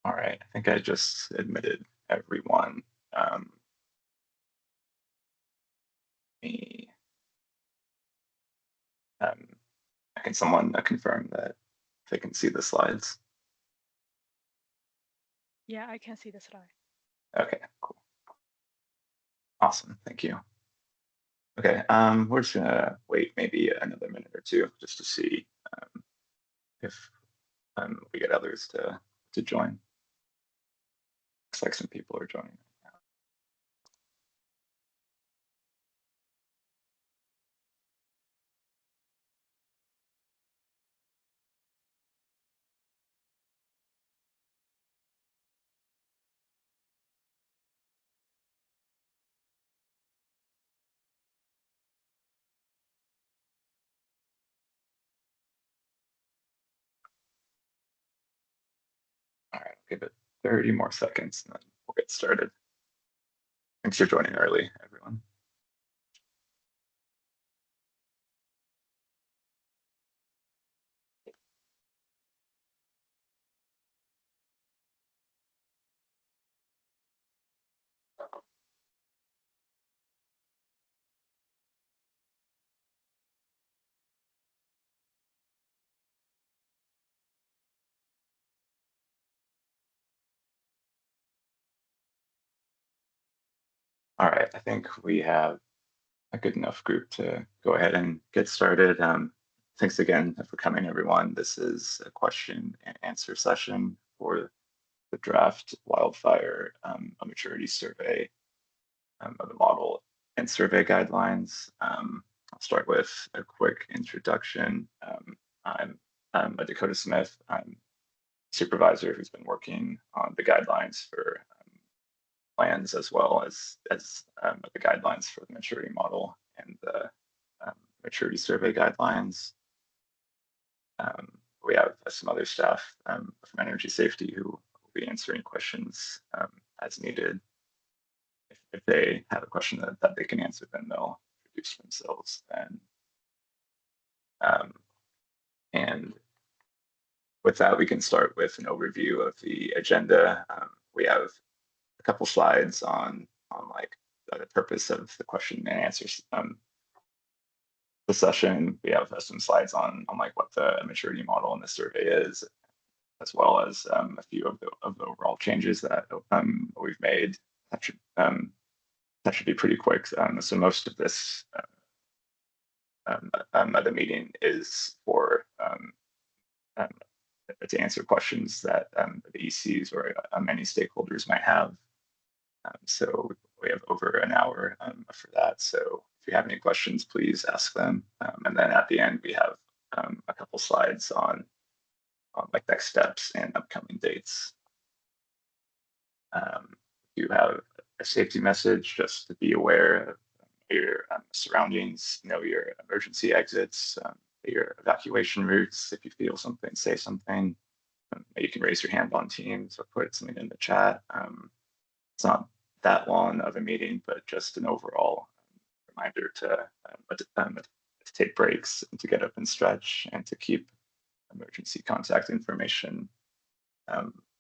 All right, I think I just admitted everyone. Me, um, can someone confirm that they can see the slides? Yeah, I can see the slide. Okay, cool. Awesome, thank you. Okay, we're just gonna wait maybe another minute or two just to see if we get others to join. Looks like some people are joining. All right, give it 30 more seconds and then we'll get started. Thanks for joining early, everyone. All right, I think we have a good enough group to go ahead and get started. Thanks again for coming, everyone. This is a question and answer session for the draft wildfire a maturity survey of the model and survey guidelines. I'll start with a quick introduction. I'm a Dakota Smith. I'm supervisor who's been working on the guidelines for plans as well as the guidelines for the maturity model and the maturity survey guidelines. We have some other staff from energy safety who will be answering questions as needed. If they have a question that they can answer, then they'll introduce themselves then. And with that, we can start with an overview of the agenda. We have a couple slides on like the purpose of the question and answers the session. We have some slides on like what the maturity model in the survey is, as well as a few of the overall changes that we've made. That should be pretty quick. So most of this the meeting is for um, to answer questions that the ECs or many stakeholders might have. So we have over an hour for that. So if you have any questions, please ask them. And then at the end, we have a couple slides on like next steps and upcoming dates. You have a safety message just to be aware of your surroundings, know your emergency exits, your evacuation routes. If you feel something, say something. You can raise your hand on Teams or put something in the chat. It's not that long of a meeting, but just an overall reminder to take breaks and to get up and stretch and to keep emergency contact information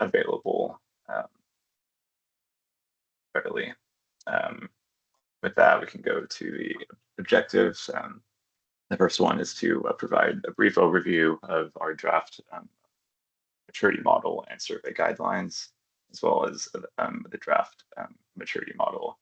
available readily. With that, we can go to the objectives. The first one is to provide a brief overview of our draft maturity model and survey guidelines, as well as the draft maturity model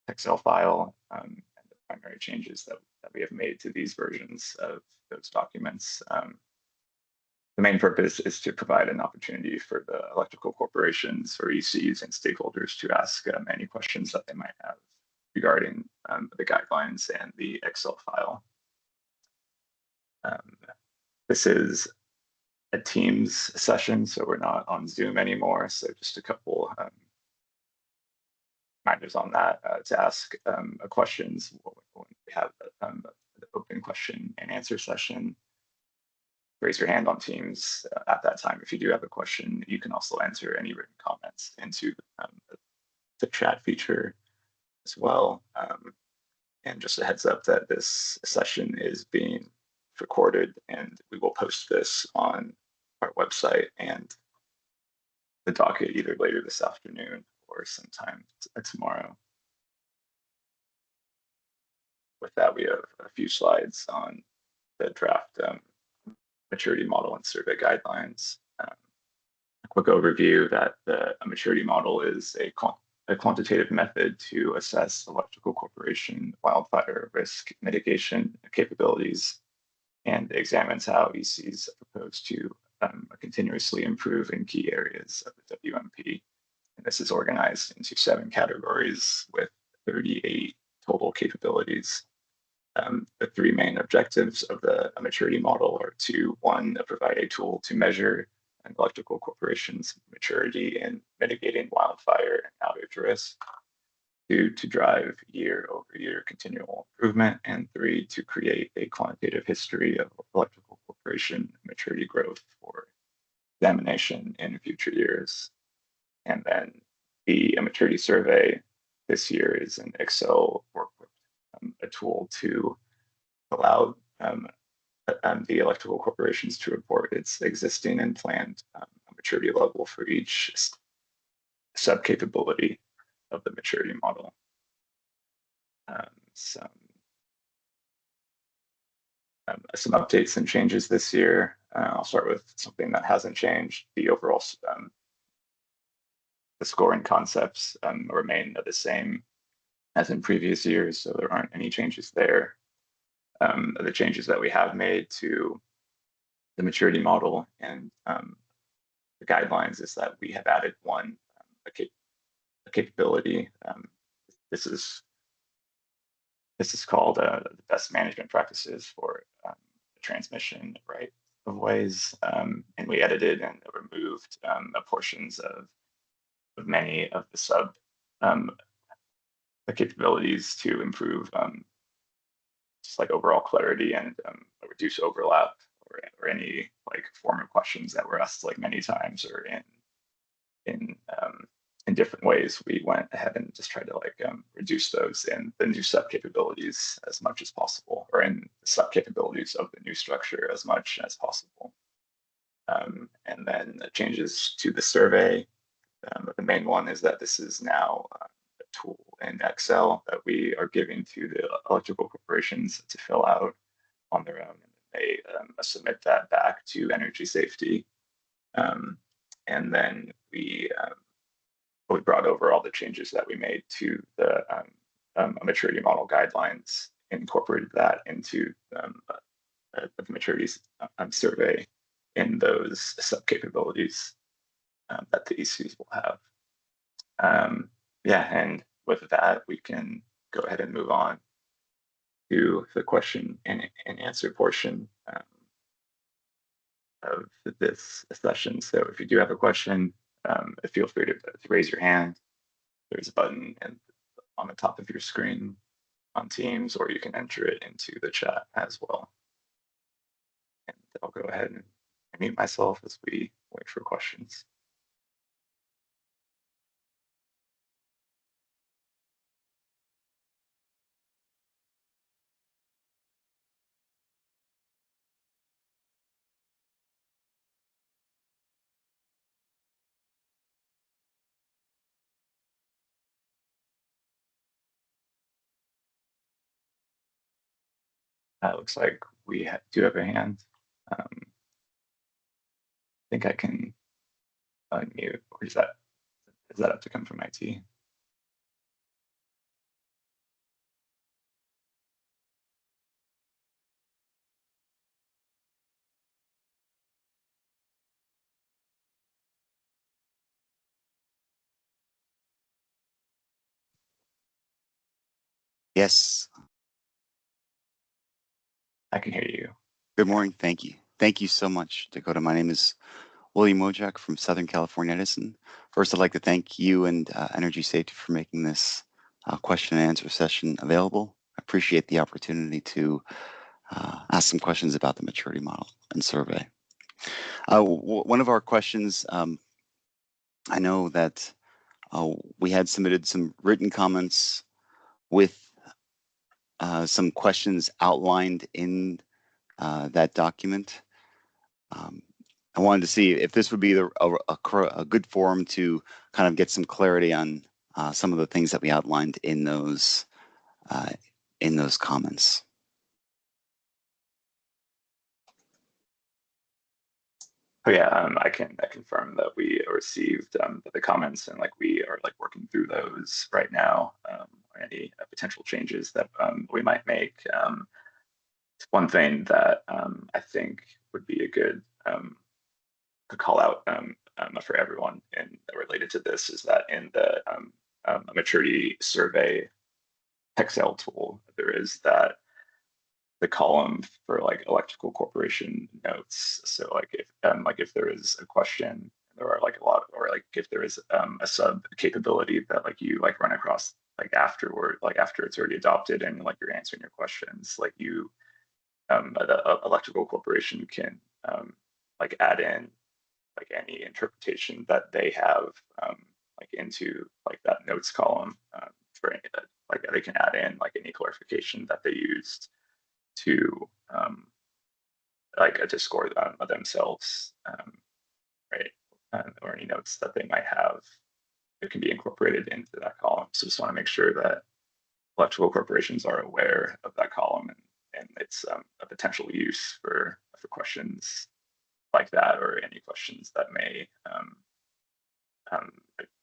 Excel file and the primary changes that we have made to these versions of those documents. The main purpose is to provide an opportunity for the electrical corporations or ECs and stakeholders to ask any questions that they might have regarding the guidelines and the Excel file. This is a Teams session, so we're not on Zoom anymore. So just a couple reminders on that to ask questions when we have the open question and answer session. Raise your hand on Teams at that time. If you do have a question, you can also enter any written comments into the chat feature as well. And just a heads up that this session is being recorded and we will post this on our website and the docket either later this afternoon or sometime tomorrow. With that, we have a few slides on the draft maturity model and survey guidelines. A quick overview that a maturity model is a quantitative method to assess electrical corporation wildfire risk mitigation capabilities and examines how ECs propose to continuously improve in key areas of the WMP. And this is organized into 7 categories with 38 total capabilities. The 3 main objectives of the maturity model are to, 1, provide a tool to measure an electrical corporation's maturity in mitigating wildfire and outage risk, 2, to drive year-over-year continual improvement, and 3, to create a quantitative history of electrical corporation maturity growth for examination in future years. And then the maturity survey this year is an Excel workbook, a tool to allow the electrical corporations to report its existing and planned maturity level for each sub-capability of the maturity model. Some updates and changes this year. I'll start with something that hasn't changed. The overall the scoring concepts remain the same as in previous years, so there aren't any changes there. The changes that we have made to the maturity model and the guidelines is that we have added one a capability. This is called the best management practices for transmission right of ways, and we edited and removed portions of many of the sub the capabilities to improve just like overall clarity and reduce overlap or any like form of questions that were asked like many times or in different ways. We went ahead and just tried to like reduce those in the new sub capabilities as much as possible, or in the sub capabilities of the new structure as much as possible. And then the changes to the survey. The main one is that this is now a tool in Excel that we are giving to the electrical corporations to fill out on their own. They submit that back to Energy Safety. And then we brought over all the changes that we made to the maturity model guidelines, incorporated that into the maturity survey in those sub capabilities that the ECs will have. Yeah, and with that, we can go ahead and move on to the question and answer portion of this session. So if you do have a question, feel free to raise your hand. There's a button on the top of your screen on Teams, or you can enter it into the chat as well. And I'll go ahead and mute myself as we wait for questions. Looks like we do have a hand. I think I can unmute, or does that have to come from IT? Yes. I can hear you. Good morning. Thank you. Thank you so much, Dakota. My name is William Wojak from Southern California Edison. First, I'd like to thank you and Energy Safety for making this question and answer session available. I appreciate the opportunity to ask some questions about the maturity model and survey. One of our questions, I know that we had submitted some written comments with some questions outlined in that document. I wanted to see if this would be a good forum to kind of get some clarity on some of the things that we outlined in those comments. Oh yeah, I can confirm that we received the comments, and like we are like working through those right now. Any potential changes that we might make. One thing that I think would be a good to call out for everyone and related to this is that in the maturity survey Excel tool, there is that the column for like electrical corporation notes. So like if there is a question, there are like a lot, or like if there is a sub capability that like you like run across like afterward, like after it's already adopted and like you're answering your questions, like you the electrical corporation can like add in like any interpretation that they have like into like that notes column for any, like they can add in like any clarification that they used to like to score themselves, right? Or any notes that they might have that can be incorporated into that column. So just want to make sure that electrical corporations are aware of that column and its a potential use for questions like that, or any questions that may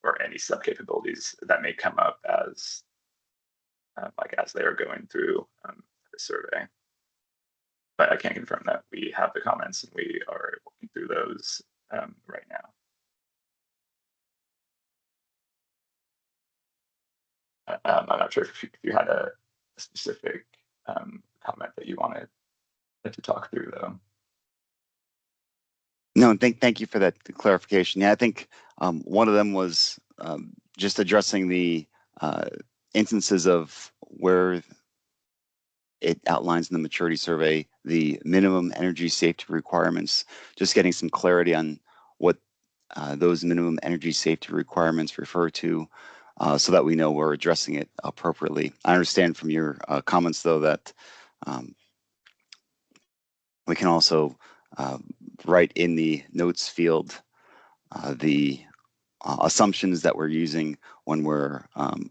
or any sub capabilities that may come up as like as they are going through the survey. But I can confirm that we have the comments and we are working through those right now. I'm not sure if you had a specific comment that you wanted to talk through, though. No, thank you for that clarification. Yeah, I think one of them was just addressing the instances of where it outlines in the maturity survey the minimum energy safety requirements, just getting some clarity on what those minimum energy safety requirements refer to, so that we know we're addressing it appropriately. I understand from your comments, though, that we can also write in the notes field the assumptions that we're using when we're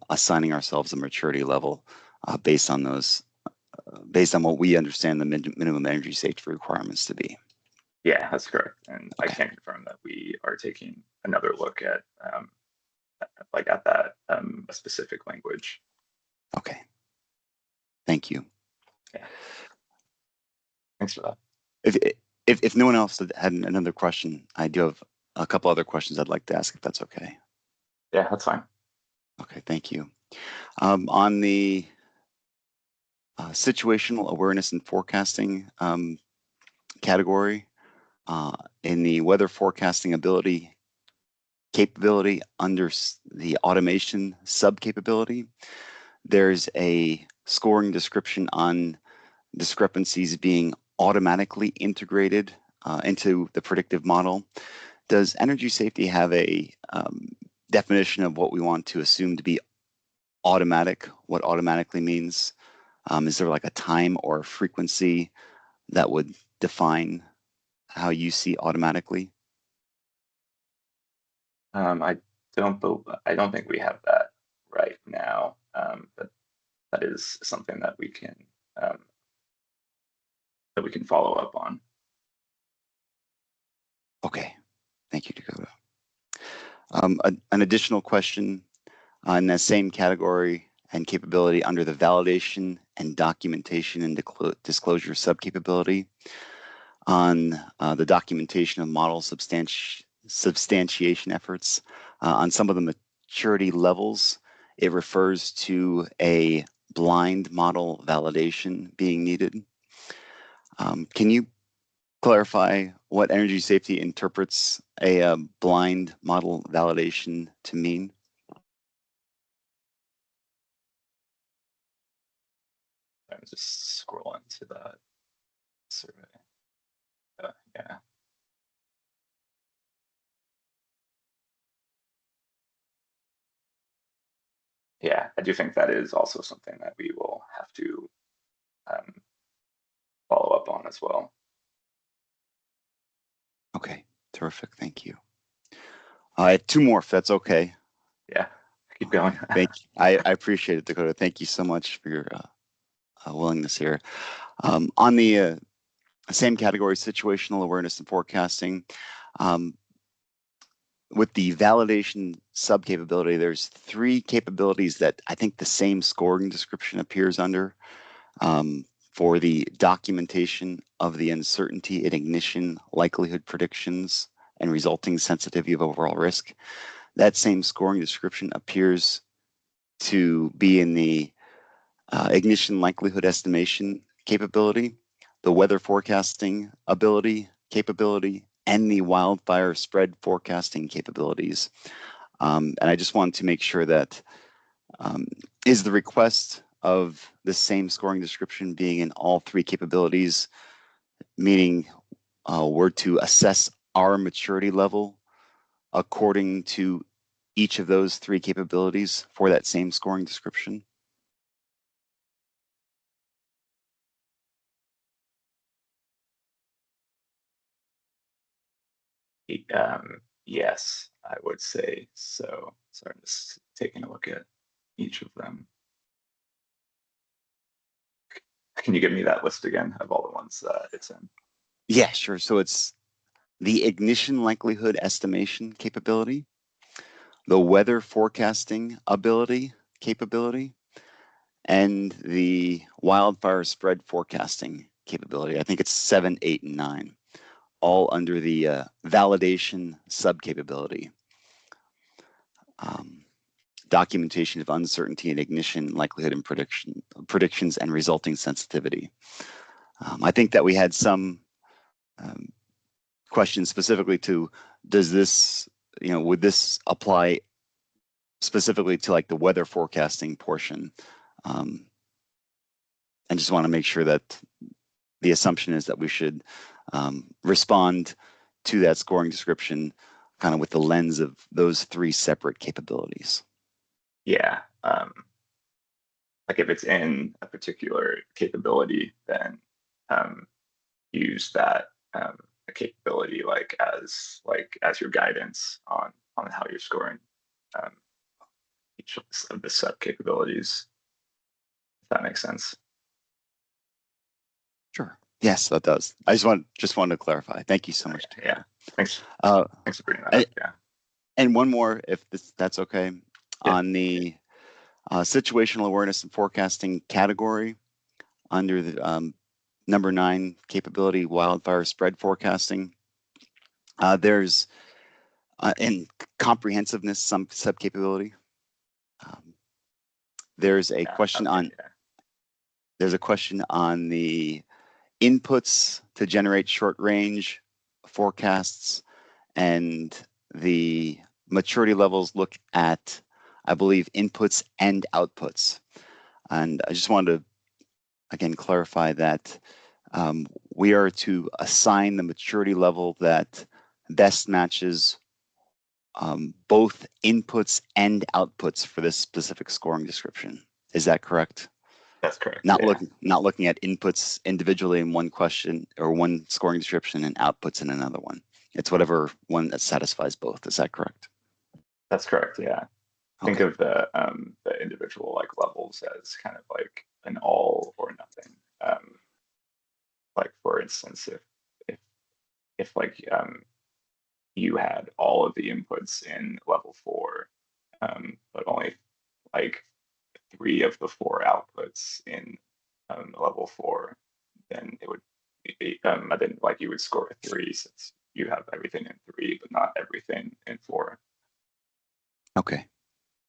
assigning ourselves a maturity level based on those, based on what we understand the minimum energy safety requirements to be. Yeah, that's correct. And Okay. I can confirm that we are taking another look at like at that specific language. Okay. Thank you. Yeah. Thanks for that. If no one else had another question, I do have a couple other questions I'd like to ask, if that's okay. Yeah, that's fine. Okay, thank you. On the situational awareness and forecasting category, in the weather forecasting ability capability under the automation sub capability, there's a scoring description on discrepancies being automatically integrated into the predictive model. Does energy safety have a definition of what we want to assume to be automatic, what automatically means? Is there like a time or a frequency that would define how you see automatically? I don't think we have that right now, but that is something that we can follow up on. Okay, thank you, Dakota. An additional question in that same category and capability under the validation and documentation and disclosure subcapability on the documentation of model substantiation efforts. On some of the maturity levels, it refers to a blind model validation being needed. Can you clarify what energy safety interprets a blind model validation to mean? I'm just scrolling to that survey. Yeah. Yeah, I do think that is also something that we will have to follow up on as well. Okay, terrific. Thank you. I have two more, if that's okay. Yeah, keep going. Thank you. I appreciate it, Dakota. Thank you so much for your willingness here. On the same category, situational awareness and forecasting, with the validation sub-capability, there's three capabilities that I think the same scoring description appears under. For the documentation of the uncertainty in ignition, likelihood predictions, and resulting sensitivity of overall risk. That same scoring description appears to be in the ignition likelihood estimation capability, the weather forecasting ability capability, and the wildfire spread forecasting capabilities. And I just wanted to make sure that is the request of the same scoring description being in all three capabilities, meaning we're to assess our maturity level according to each of those three capabilities for that same scoring description? Yes, I would say so. So I'm just taking a look at each of them. Can you give me that list again of all the ones that it's in? Yeah, sure. So it's the ignition likelihood estimation capability, the weather forecasting ability capability, and the wildfire spread forecasting capability. I think it's 7, 8, and 9, all under the validation sub-capability. Documentation of uncertainty in ignition, likelihood, and predictions and resulting sensitivity. I think that we had some questions specifically to, does this, would this apply specifically to like the weather forecasting portion? I just want to make sure that the assumption is that we should respond to that scoring description kind of with the lens of those three separate capabilities. Yeah. Like if it's in a particular capability, then use that capability as your guidance on how you're scoring each of the sub capabilities. If that makes sense. Sure. Yes, that does. I just wanted to clarify. Thank you so much. Yeah. Thanks. Thanks for bringing that up. Yeah. And one more, if that's okay, Yeah. on the situational awareness and forecasting category under the number 9 capability, wildfire spread forecasting. There's in comprehensiveness, some sub capability. There's a question on. Yeah. There's a question on the inputs to generate short range forecasts, and the maturity levels look at, I believe, inputs and outputs. And I just wanted to, again, clarify that we are to assign the maturity level that best matches both inputs and outputs for this specific scoring description. Is that correct? That's correct. Not looking at inputs individually in one question or one scoring description and outputs in another one. It's whatever one that satisfies both. Is that correct? That's correct. Yeah. Think of the individual like levels as kind of like an all or nothing. Like for instance, if like you had all of the inputs in level 4, but only like 3 of the 4 outputs in level 4, then it would be then like you would score a 3 since you have everything in 3, but not everything in 4. Okay,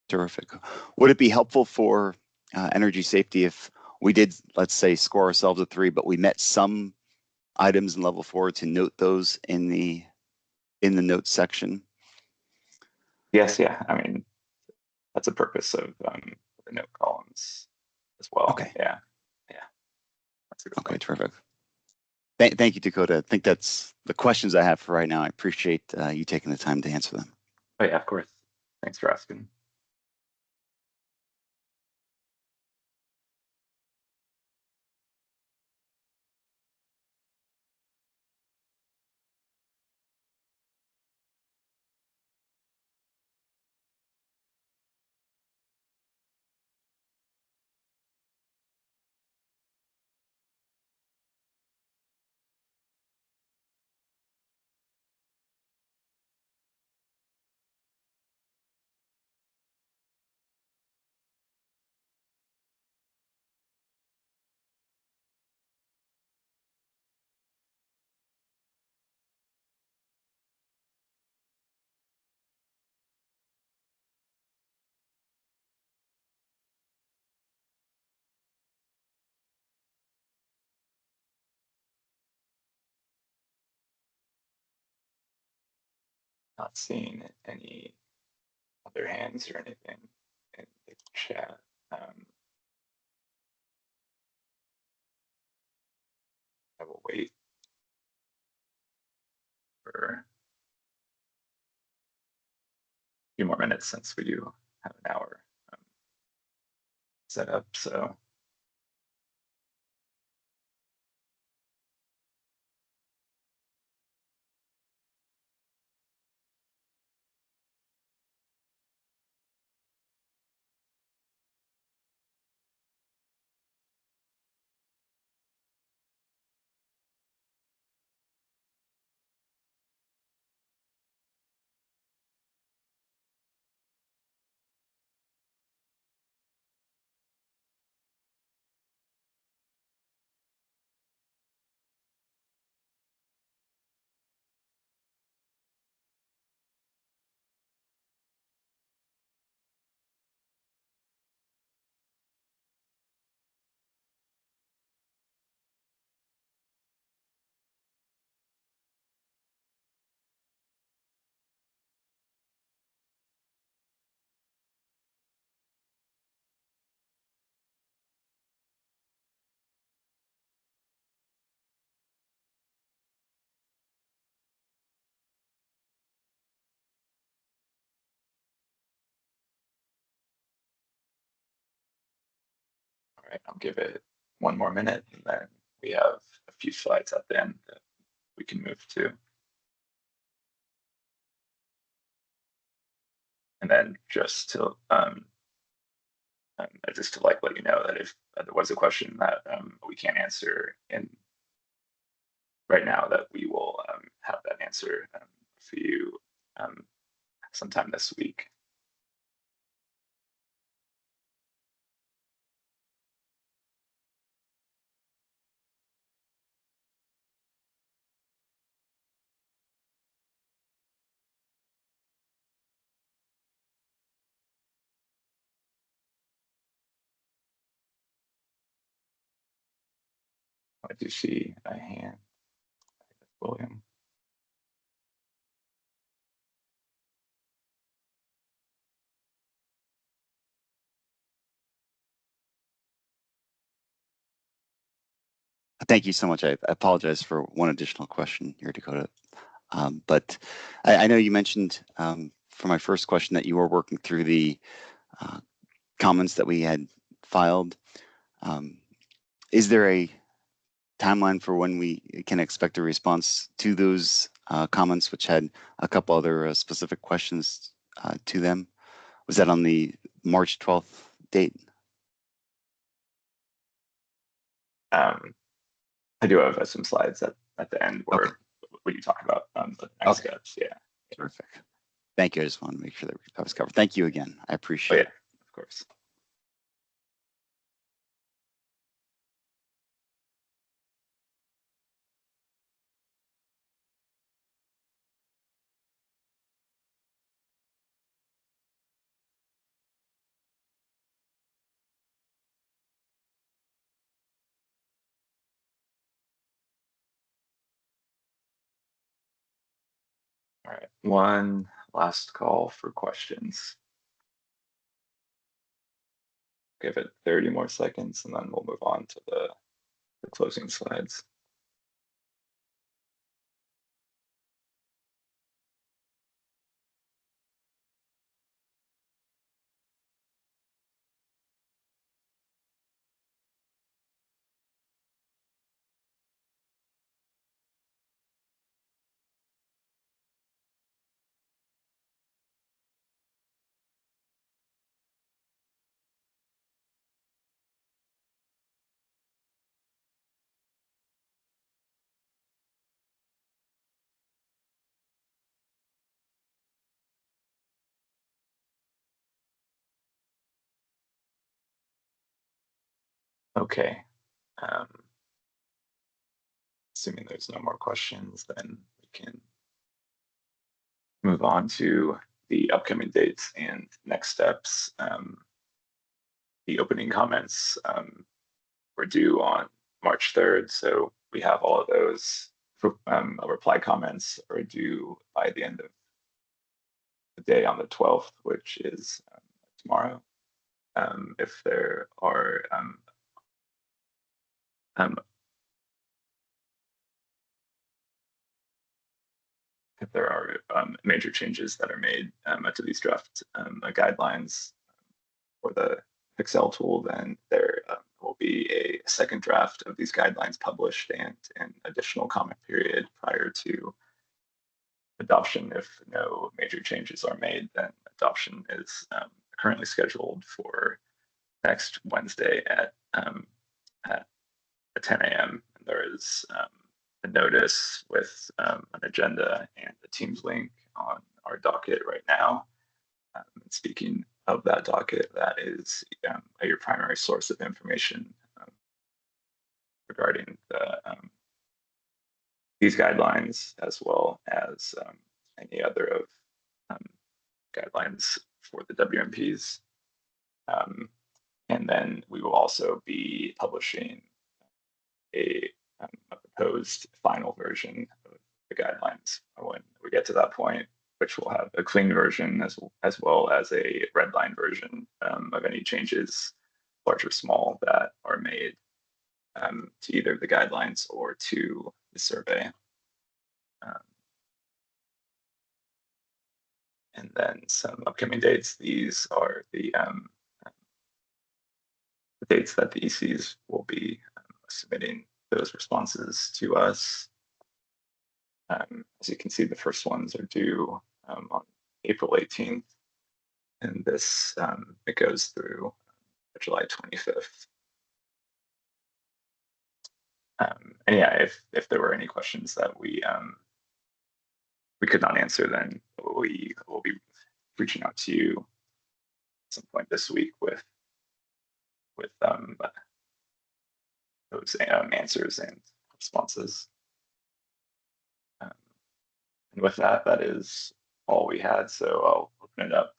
terrific. Would it be helpful for energy safety if we did, let's say, score ourselves a 3, but we met some items in level 4 to note those in the notes section? Yes, yeah. I mean, that's a purpose of the note columns as well. Okay. Yeah. That's a good Okay, point. terrific. Thank you, Dakota. I think that's the questions I have for right now. I appreciate you taking the time to answer them. Oh yeah, of course. Thanks for asking. Not seeing any other hands or anything in the chat. I will wait for a few more minutes since we do have an hour set up. So all right, I'll give it one more minute, and then we have a few slides at the end that we can move to. And then just to let you know that if there was a question that we can't answer in right now, that we will have that answer for you sometime this week. I do see a hand, William. Thank you so much. I apologize for one additional question here, Dakota. But I know you mentioned for my first question that you were working through the comments that we had filed. Is there a timeline for when we can expect a response to those comments, which had a couple other specific questions to them? Was that on the March 12th date? I do have some slides at the end where Okay. you talk about the next steps. Yeah. Terrific. Thank you. I just want to make sure that was covered. Thank you again. I Oh, appreciate yeah, it. of course. All right, one last call for questions. Give it 30 more seconds and then we'll move on to the closing slides. Okay. Assuming there's no more questions, then we can move on to the upcoming dates and next steps. The opening comments were due on March 3rd, so we have all of those. Reply comments are due by the end of the day on the 12th, which is tomorrow. If there are major changes that are made to these draft guidelines for the Excel tool, then there will be a second draft of these guidelines published and an additional comment period prior to adoption. If no major changes are made, then adoption is currently scheduled for next Wednesday at 10 a.m. And there is a notice with an agenda and a Teams link on our docket right now. Speaking of that docket, that is your primary source of information regarding these guidelines, as well as any other of guidelines for the WMPs. And then we will also be publishing a proposed final version of the guidelines when we get to that point, which will have a clean version as well as a red line version of any changes, large or small, that are made to either the guidelines or to the survey. And then some upcoming dates. These are the dates that the ECs will be submitting those responses to us. As you can see, the first ones are due on April 18th, and this it goes through July 25th. And yeah, if there were any questions that we could not answer, then we will be reaching out to you at some point this week with those answers and responses. And with that, that is all we had. So I'll open it up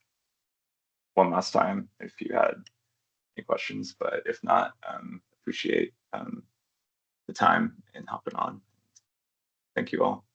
one last time if you had any questions, but if not, appreciate the time and hopping on. Thank you all.